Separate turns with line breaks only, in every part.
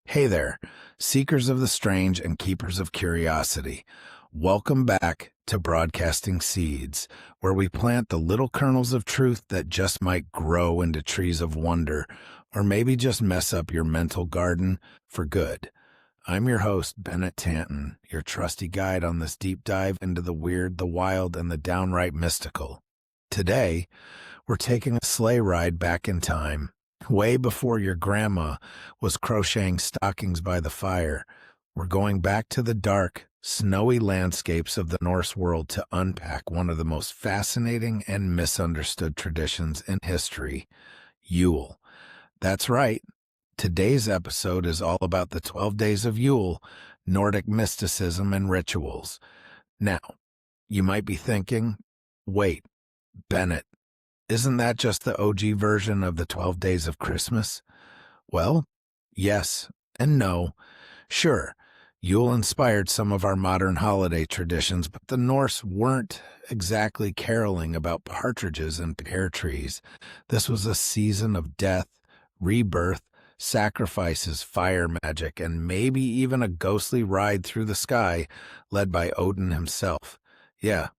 Hey there, seekers of the strange and keepers of curiosity. Welcome back to Broadcasting Seeds, where we plant the little kernels of truth that just might grow into trees of wonder, or maybe just mess up your mental garden for good. I'm your host, Tanton, your trusty guide on this deep dive into the weird, the wild, and the downright mystical. Today, we're taking a sleigh ride back in time, way before your grandma was crocheting stockings by the fire. We're going back to the dark, snowy landscapes of the Norse world to unpack one of the most fascinating and misunderstood traditions in history, Yule. That's right. Today's episode is all about the 12 days of Yule, Nordic mysticism and rituals. Now, you might be thinking, wait, Bennett, isn't that just the OG version of the 12 days of Christmas? Well, yes and no. Sure, Yule inspired some of our modern holiday traditions, but the Norse weren't exactly caroling about partridges and pear trees. This was a season of death, rebirth, sacrifices, fire magic, and maybe even a ghostly ride through the sky led by Odin himself. Yeah,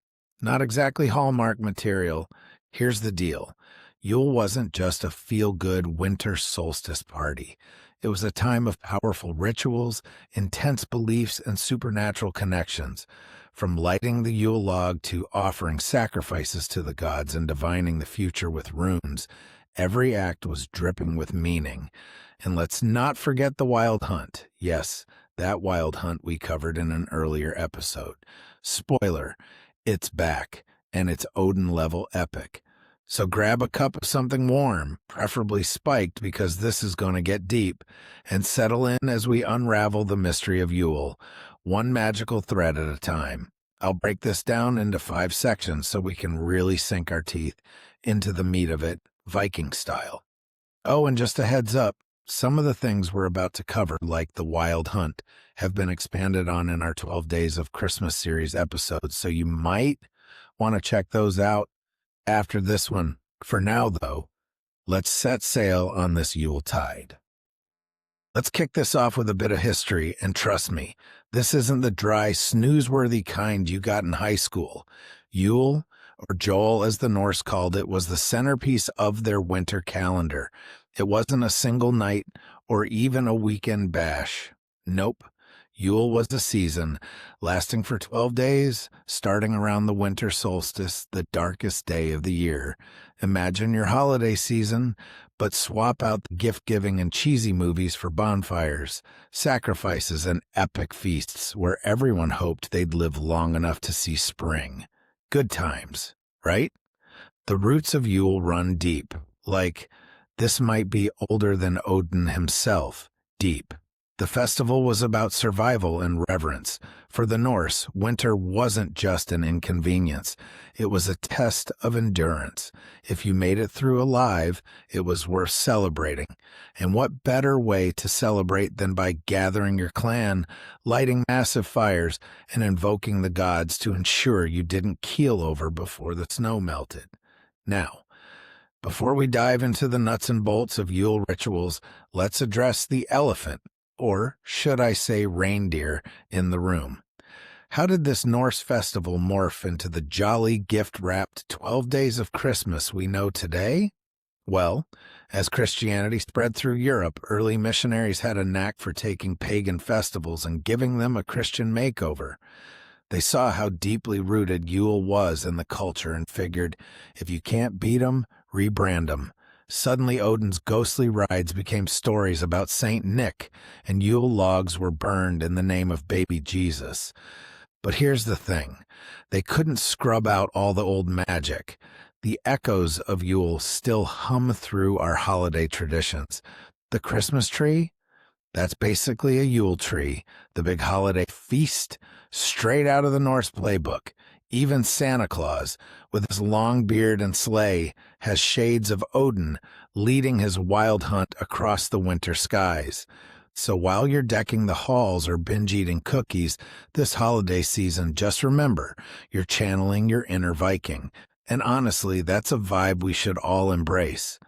not exactly Hallmark material. Here's the deal. Yule wasn't just a feel-good winter solstice party. It was a time of powerful rituals, intense beliefs, and supernatural connections. From lighting the Yule log to offering sacrifices to the gods and divining the future with runes, every act was dripping with meaning. And let's not forget the wild hunt. Yes, that wild hunt we covered in an earlier episode. Spoiler, it's back, and it's Odin-level epic. So grab a cup of something warm, preferably spiked because this is going to get deep, and settle in as we unravel the mystery of Yule, one magical thread at a time. I'll break this down into 5 sections so we can really sink our teeth into the meat of it, Viking style. Oh, and just a heads up, some of the things we're about to cover, like the wild hunt, have been expanded on in our 12 Days of Christmas series episodes, so you might want to check those out after this one. For now, though, let's set sail on this Yule tide. Let's kick this off with a bit of history, and trust me, this isn't the dry, snooze-worthy kind you got in high school. Yule, or Joel as the Norse called it, was the centerpiece of their winter calendar. It wasn't a single night or even a weekend bash. Nope. Yule was a season, lasting for 12 days, starting around the winter solstice, the darkest day of the year. Imagine your holiday season, but swap out the gift-giving and cheesy movies for bonfires, sacrifices, and epic feasts where everyone hoped they'd live long enough to see spring. Good times, right? The roots of Yule run deep, like this might be older than Odin himself, deep. The festival was about survival and reverence. For the Norse, winter wasn't just an inconvenience. It was a test of endurance. If you made it through alive, it was worth celebrating. And what better way to celebrate than by gathering your clan, lighting massive fires, and invoking the gods to ensure you didn't keel over before the snow melted. Now, before we dive into the nuts and bolts of Yule rituals, let's address the elephant, or should I say reindeer, in the room. How did this Norse festival morph into the jolly, gift-wrapped 12 days of Christmas we know today? Well, as Christianity spread through Europe, early missionaries had a knack for taking pagan festivals and giving them a Christian makeover. They saw how deeply rooted Yule was in the culture and figured, if you can't beat 'em, rebrand 'em. Suddenly, Odin's ghostly rides became stories about Saint Nick, and Yule logs were burned in the name of baby Jesus. But here's the thing. They couldn't scrub out all the old magic. The echoes of Yule still hum through our holiday traditions. The Christmas tree? That's basically a Yule tree, the big holiday feast, straight out of the Norse playbook. Even Santa Claus, with his long beard and sleigh, has shades of Odin leading his wild hunt across the winter skies. So while you're decking the halls or binge-eating cookies this holiday season, just remember, you're channeling your inner Viking. And honestly, that's a vibe we should all embrace.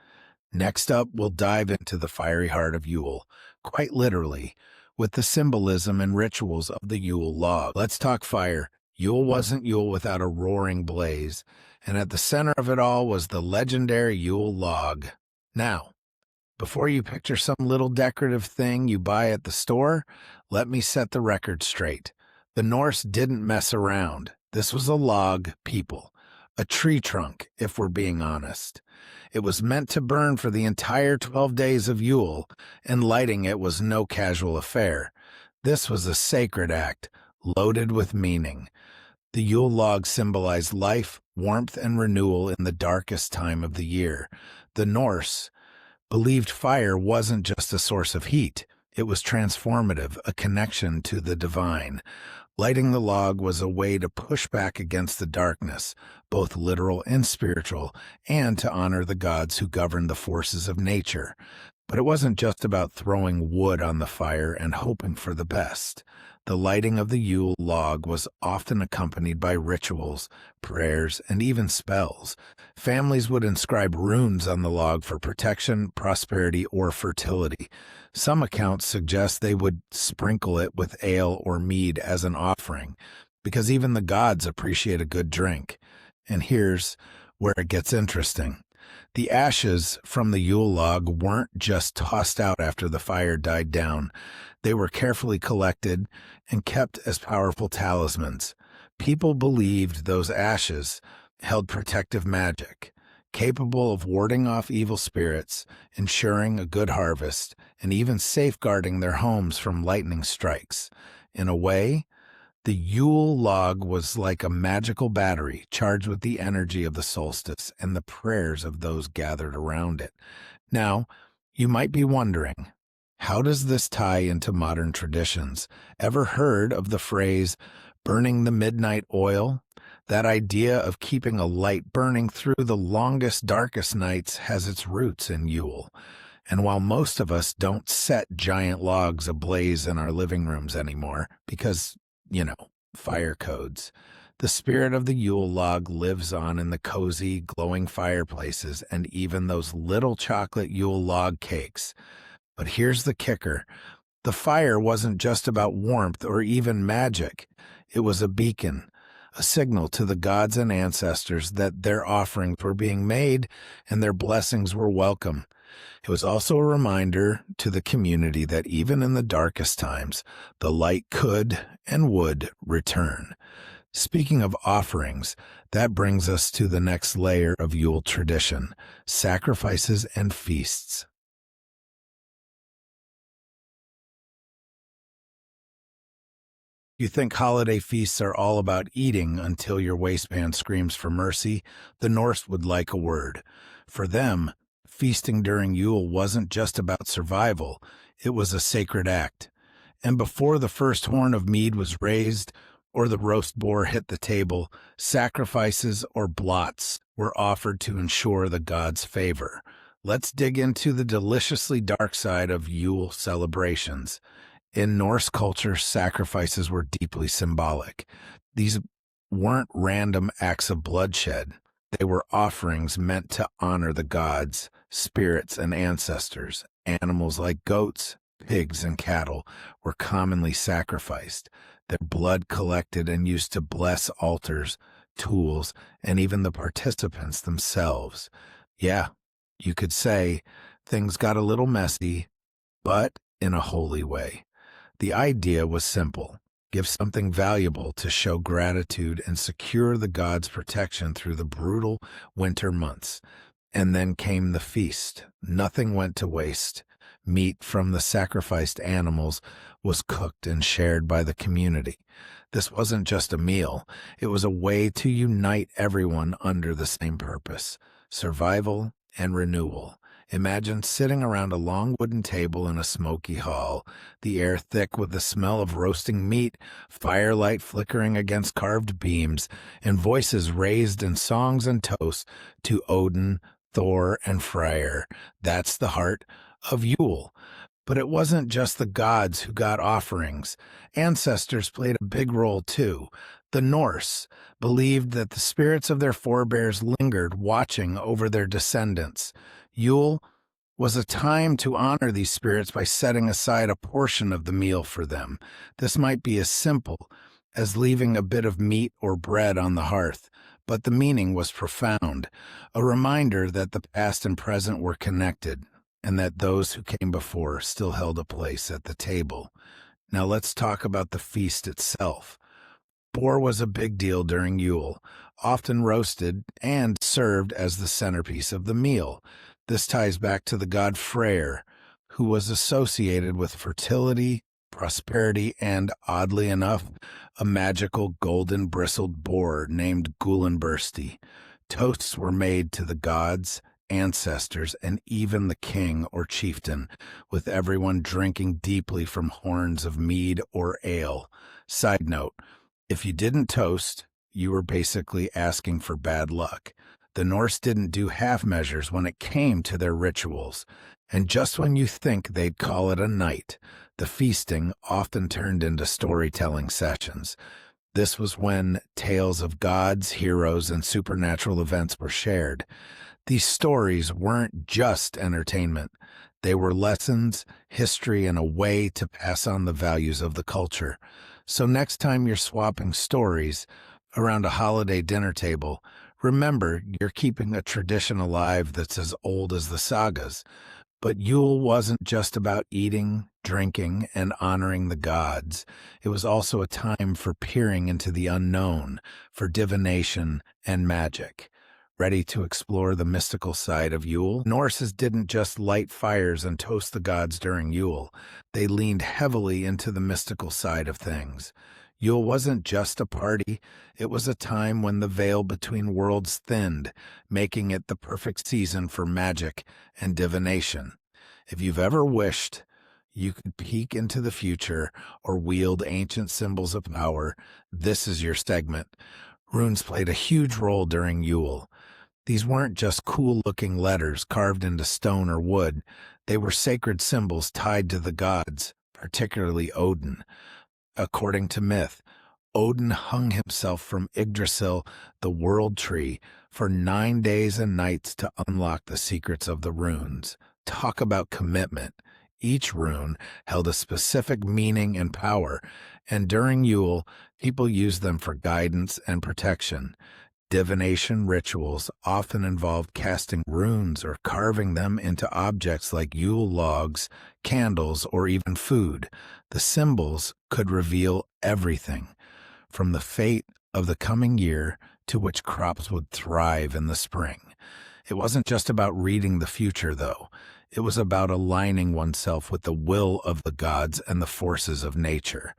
Next up, we'll dive into the fiery heart of Yule, quite literally, with the symbolism and rituals of the Yule log. Let's talk fire. Yule wasn't Yule without a roaring blaze, and at the center of it all was the legendary Yule log. Now, before you picture some little decorative thing you buy at the store, let me set the record straight. The Norse didn't mess around. This was a log people, a tree trunk, if we're being honest. It was meant to burn for the entire 12 days of Yule, and lighting it was no casual affair. This was a sacred act, loaded with meaning. The Yule log symbolized life, warmth, and renewal in the darkest time of the year. The Norse believed fire wasn't just a source of heat. It was transformative, a connection to the divine. Lighting the log was a way to push back against the darkness, both literal and spiritual, and to honor the gods who govern the forces of nature. But it wasn't just about throwing wood on the fire and hoping for the best. The lighting of the Yule log was often accompanied by rituals, prayers, and even spells. Families would inscribe runes on the log for protection, prosperity, or fertility. Some accounts suggest they would sprinkle it with ale or mead as an offering, because even the gods appreciate a good drink. And here's where it gets interesting. The ashes from the Yule log weren't just tossed out after the fire died down. They were carefully collected and kept as powerful talismans. People believed those ashes held protective magic, capable of warding off evil spirits, ensuring a good harvest, and even safeguarding their homes from lightning strikes. In a way, the Yule log was like a magical battery charged with the energy of the solstice and the prayers of those gathered around it. Now, you might be wondering, how does this tie into modern traditions? Ever heard of the phrase, burning the midnight oil? That idea of keeping a light burning through the longest, darkest nights has its roots in Yule. And while most of us don't set giant logs ablaze in our living rooms anymore, because fire codes, the spirit of the Yule log lives on in the cozy, glowing fireplaces and even those little chocolate Yule log cakes. But here's the kicker. The fire wasn't just about warmth or even magic. It was a beacon, a signal to the gods and ancestors that their offerings were being made and their blessings were welcome. It was also a reminder to the community that even in the darkest times, the light could and would return. Speaking of offerings, that brings us to the next layer of Yule tradition, sacrifices and feasts. You think holiday feasts are all about eating until your waistband screams for mercy? The Norse would like a word. For them, feasting during Yule wasn't just about survival, it was a sacred act. And before the first horn of mead was raised, or the roast boar hit the table, sacrifices or blots were offered to ensure the gods' favor. Let's dig into the deliciously dark side of Yule celebrations. In Norse culture, sacrifices were deeply symbolic. These weren't random acts of bloodshed. They were offerings meant to honor the gods, spirits, and ancestors. Animals like goats, pigs, and cattle were commonly sacrificed, their blood collected and used to bless altars, tools, and even the participants themselves. Yeah, you could say things got a little messy, but in a holy way. The idea was simple. Give something valuable to show gratitude and secure the gods' protection through the brutal winter months. And then came the feast. Nothing went to waste. Meat from the sacrificed animals was cooked and shared by the community. This wasn't just a meal. It was a way to unite everyone under the same purpose, survival and renewal. Imagine sitting around a long wooden table in a smoky hall, the air thick with the smell of roasting meat, firelight flickering against carved beams, and voices raised in songs and toasts to Odin, Thor, and Freyr. That's the heart of Yule. But it wasn't just the gods who got offerings. Ancestors played a big role too. The Norse believed that the spirits of their forebears lingered, watching over their descendants. Yule was a time to honor these spirits by setting aside a portion of the meal for them. This might be as simple as leaving a bit of meat or bread on the hearth, but the meaning was profound, a reminder that the past and present were connected, and that those who came before still held a place at the table. Now let's talk about the feast itself. Boar was a big deal during Yule, often roasted and served as the centerpiece of the meal. This ties back to the god Freyr, who was associated with fertility, prosperity, and, oddly enough, a magical golden bristled boar named Gulenbursti. Toasts were made to the gods, ancestors, and even the king or chieftain, with everyone drinking deeply from horns of mead or ale. Side note, if you didn't toast, you were basically asking for bad luck. The Norse didn't do half measures when it came to their rituals, and just when you think they'd call it a night, the feasting often turned into storytelling sessions. This was when tales of gods, heroes, and supernatural events were shared. These stories weren't just entertainment. They were lessons, history, and a way to pass on the values of the culture. So next time you're swapping stories around a holiday dinner table, remember you're keeping a tradition alive that's as old as the sagas. But Yule wasn't just about eating, drinking, and honoring the gods. It was also a time for peering into the unknown, for divination and magic. Ready to explore the mystical side of Yule? Norses didn't just light fires and toast the gods during Yule. They leaned heavily into the mystical side of things. Yule wasn't just a party, it was a time when the veil between worlds thinned, making it the perfect season for magic and divination. If you've ever wished you could peek into the future or wield ancient symbols of power, this is your segment. Runes played a huge role during Yule. These weren't just cool-looking letters carved into stone or wood. They were sacred symbols tied to the gods, particularly Odin. According to myth, Odin hung himself from Yggdrasil, the world tree, for 9 days and nights to unlock the secrets of the runes. Talk about commitment. Each rune held a specific meaning and power, and during Yule, people used them for guidance and protection. Divination rituals often involved casting runes or carving them into objects like Yule logs, candles, or even food. The symbols could reveal everything, from the fate of the coming year to which crops would thrive in the spring. It wasn't just about reading the future, though. It was about aligning oneself with the will of the gods and the forces of nature.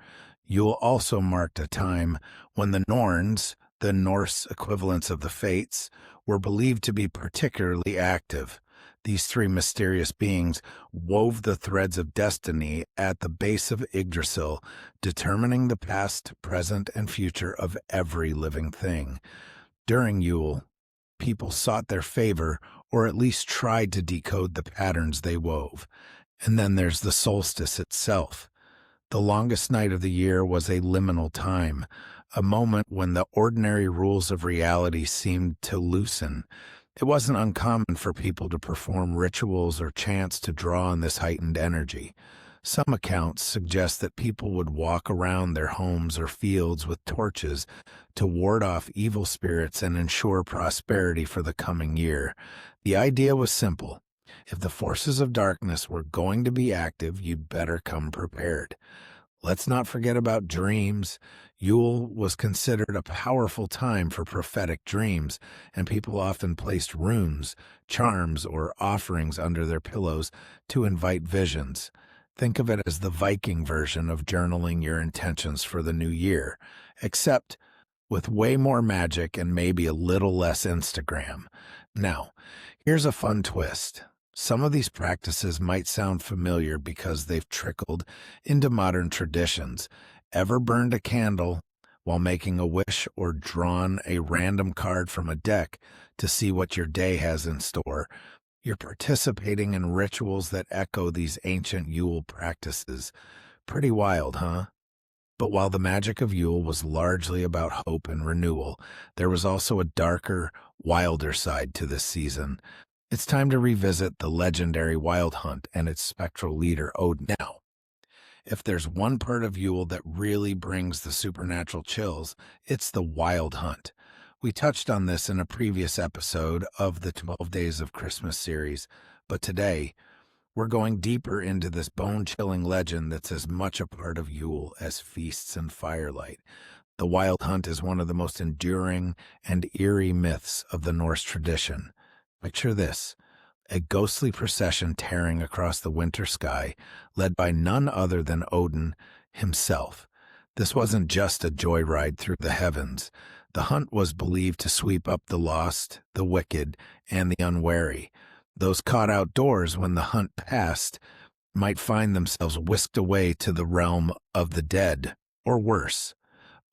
Yule also marked a time when the Norns, the Norse equivalents of the Fates, were believed to be particularly active. These three mysterious beings wove the threads of destiny at the base of Yggdrasil, determining the past, present, and future of every living thing. During Yule, people sought their favor, or at least tried to decode the patterns they wove. And then there's the solstice itself. The longest night of the year was a liminal time, a moment when the ordinary rules of reality seemed to loosen. It wasn't uncommon for people to perform rituals or chants to draw on this heightened energy. Some accounts suggest that people would walk around their homes or fields with torches to ward off evil spirits and ensure prosperity for the coming year. The idea was simple. If the forces of darkness were going to be active, you'd better come prepared. Let's not forget about dreams. Yule was considered a powerful time for prophetic dreams, and people often placed runes, charms, or offerings under their pillows to invite visions. Think of it as the Viking version of journaling your intentions for the new year, except with way more magic and maybe a little less Instagram. Now, here's a fun twist. Some of these practices might sound familiar because they've trickled into modern traditions. Ever burned a candle while making a wish or drawn a random card from a deck to see what your day has in store? You're participating in rituals that echo these ancient Yule practices. Pretty wild, huh? But while the magic of Yule was largely about hope and renewal, there was also a darker, wilder side to this season. It's time to revisit the legendary Wild Hunt and its spectral leader, Odin. Now, if there's one part of Yule that really brings the supernatural chills, it's the Wild Hunt. We touched on this in a previous episode of the 12 Days of Christmas series, but today we're going deeper into this bone-chilling legend that's as much a part of Yule as feasts and firelight. The Wild Hunt is one of the most enduring and eerie myths of the Norse tradition. Picture this: a ghostly procession tearing across the winter sky, led by none other than Odin himself. This wasn't just a joyride through the heavens. The hunt was believed to sweep up the lost, the wicked, and the unwary. Those caught outdoors when the hunt passed might find themselves whisked away to the realm of the dead, or worse.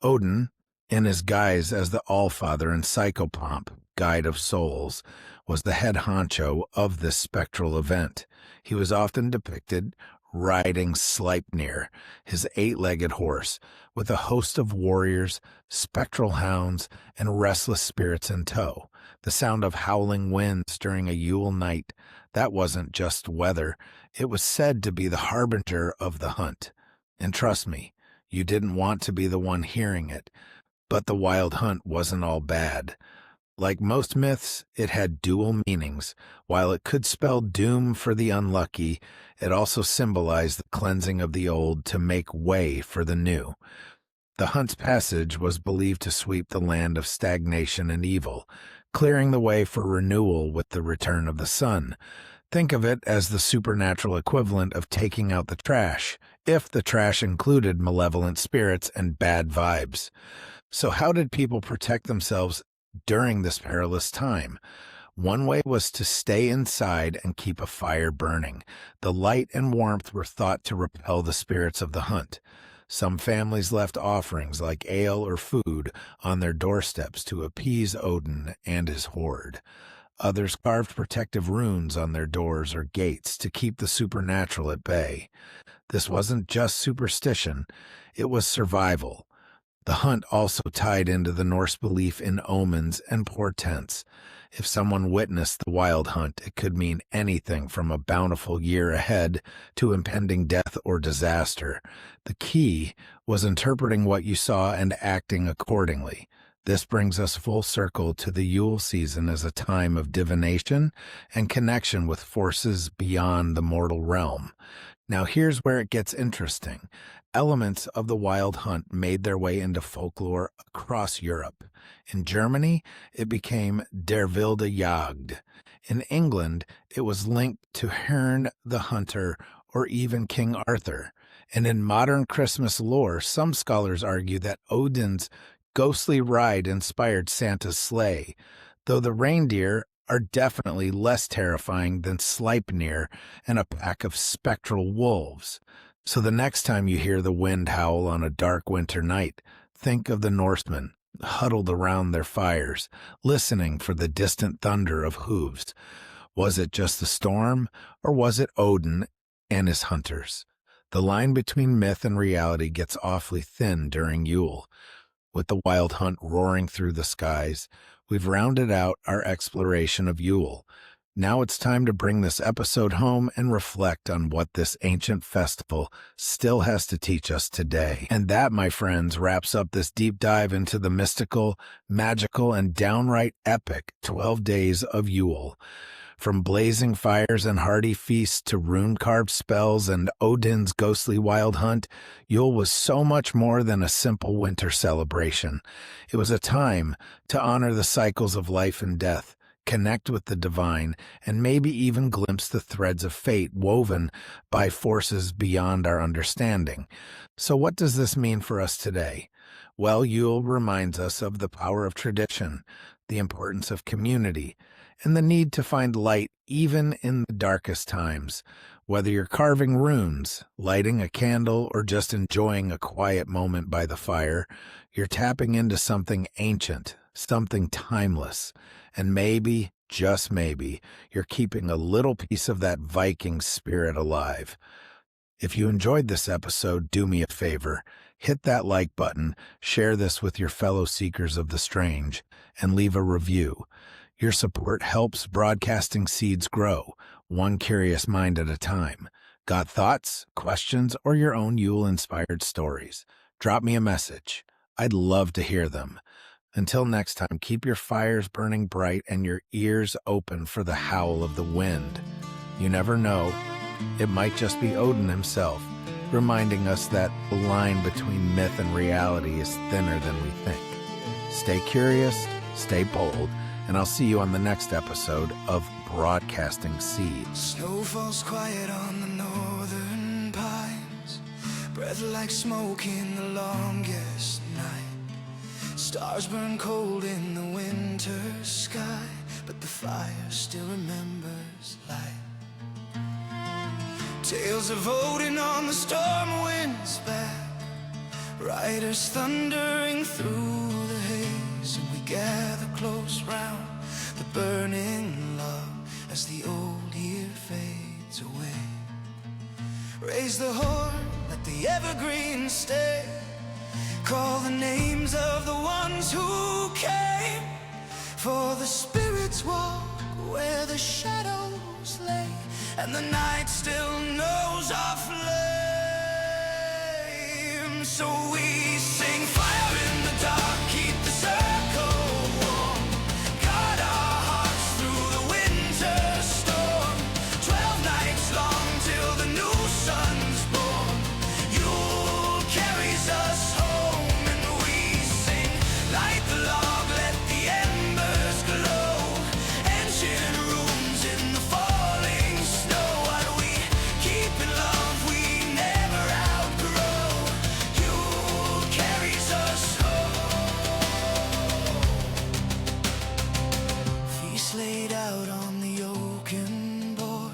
Odin, in his guise as the Allfather and Psychopomp, guide of souls, was the head honcho of this spectral event. He was often depicted riding Sleipnir, his 8-legged horse, with a host of warriors, spectral hounds, and restless spirits in tow. The sound of howling winds during a Yule night, that wasn't just weather. It was said to be the harbinger of the hunt. And trust me, you didn't want to be the one hearing it. But the Wild Hunt wasn't all bad. Like most myths, it had dual meanings. While it could spell doom for the unlucky, it also symbolized the cleansing of the old to make way for the new. The hunt's passage was believed to sweep the land of stagnation and evil, clearing the way for renewal with the return of the sun. Think of it as the supernatural equivalent of taking out the trash, if the trash included malevolent spirits and bad vibes. So how did people protect themselves during this perilous time? One way was to stay inside and keep a fire burning. The light and warmth were thought to repel the spirits of the hunt. Some families left offerings like ale or food on their doorsteps to appease Odin and his horde. Others carved protective runes on their doors or gates to keep the supernatural at bay. This wasn't just superstition, it was survival. The hunt also tied into the Norse belief in omens and portents. If someone witnessed the Wild Hunt, it could mean anything from a bountiful year ahead to impending death or disaster. The key was interpreting what you saw and acting accordingly. This brings us full circle to the Yule season as a time of divination and connection with forces beyond the mortal realm. Now here's where it gets interesting. Elements of the Wild Hunt made their way into folklore across Europe. In Germany, it became Der wilde Jagd. In England, it was linked to Herne the Hunter or even King Arthur. And in modern Christmas lore, some scholars argue that Odin's ghostly ride inspired Santa's sleigh, though the reindeer are definitely less terrifying than Sleipnir and a pack of spectral wolves. So the next time you hear the wind howl on a dark winter night, think of the Norsemen huddled around their fires, listening for the distant thunder of hooves. Was it just the storm, or was it Odin and his hunters? The line between myth and reality gets awfully thin during Yule. With the Wild Hunt roaring through the skies, we've rounded out our exploration of Yule. Now it's time to bring this episode home and reflect on what this ancient festival still has to teach us today. And that, my friends, wraps up this deep dive into the mystical, magical, and downright epic 12 days of Yule. From blazing fires and hearty feasts to rune-carved spells and Odin's ghostly wild hunt, Yule was so much more than a simple winter celebration. It was a time to honor the cycles of life and death, connect with the divine, and maybe even glimpse the threads of fate woven by forces beyond our understanding. So what does this mean for us today? Well, Yule reminds us of the power of tradition, the importance of community, and the need to find light even in the darkest times. Whether you're carving runes, lighting a candle, or just enjoying a quiet moment by the fire, you're tapping into something ancient, something timeless, and maybe, just maybe, you're keeping a little piece of that Viking spirit alive. If you enjoyed this episode, do me a favor. Hit that like button, share this with your fellow seekers of the strange, and leave a review. Your support helps Broadcasting Seeds grow, one curious mind at a time. Got thoughts, questions, or your own Yule-inspired stories? Drop me a message. I'd love to hear them. Until next time, keep your fires burning bright and your ears open for the howl of the wind. You never know, it might just be Odin himself, reminding us that the line between myth and reality is thinner than we think. Stay curious, stay bold, and I'll see you on the next episode of Broadcasting Seeds.
Snow falls quiet on the northern pines, breath like smoke in the longest night. Stars burn cold in the winter sky, but the fire still remembers light. Tales of Odin on the storm winds back, riders thundering through the haze, and we gather close round the burning love as the old year fades away. Raise the horn, let the evergreen stay, call the names of the ones who came, for the spirits walk where the shadows lay, and the night still knows our flame. So we sing fire in the dark, keep the circle warm, guard our hearts through the winter storm. 12 nights long till the new sun's born. Yule carries us home, and we sing, light the log, let the embers glow. Ancient rooms in the falling snow, what we keep in love we never outgrow. Yule carries us home. Feast laid out on the oaken board,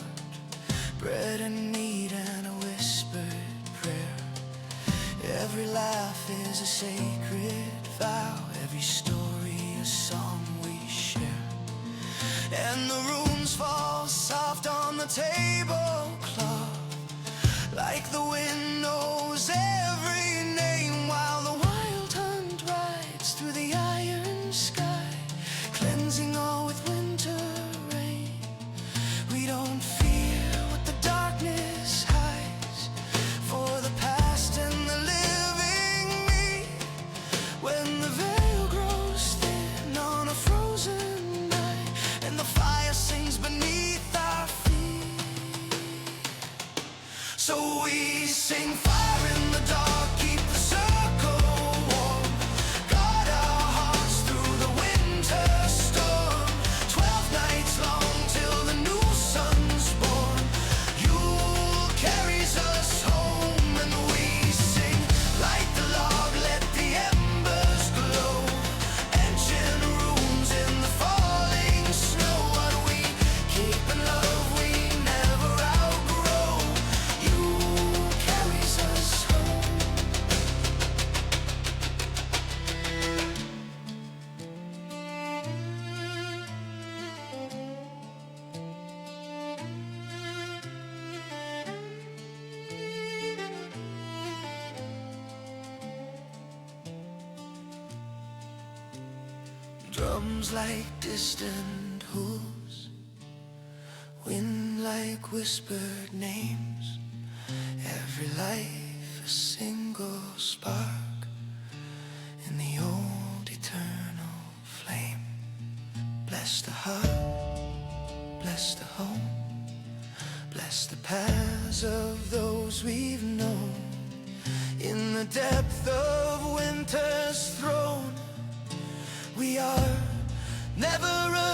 bread and meat and a whispered prayer. Every laugh is a sacred vow, every story a song we share. And the runes fall soft on the tablecloth, like the wind knows every name, while the wild hunt rides through the iron sky, cleansing all with winter rain. We don't fear what the darkness hides, for the past and the living meet. When the veil grows thin on a frozen night, and the fire sings beneath our feet. So we sing fire in the dark, keep the circle warm, guard our hearts through the winter storm. 12 nights long till the new sun's born. Yule carries us home, and we sing, light the log, let the embers glow. Ancient rooms in the falling snow, what we keep in love we never outgrow. Yule carries us home. Drums like distant hooves, wind like whispered names. Every life a single spark in the old eternal flame. Bless the heart, bless the home, bless the paths of those we've known. In the depth of winter's throne, we are never alone.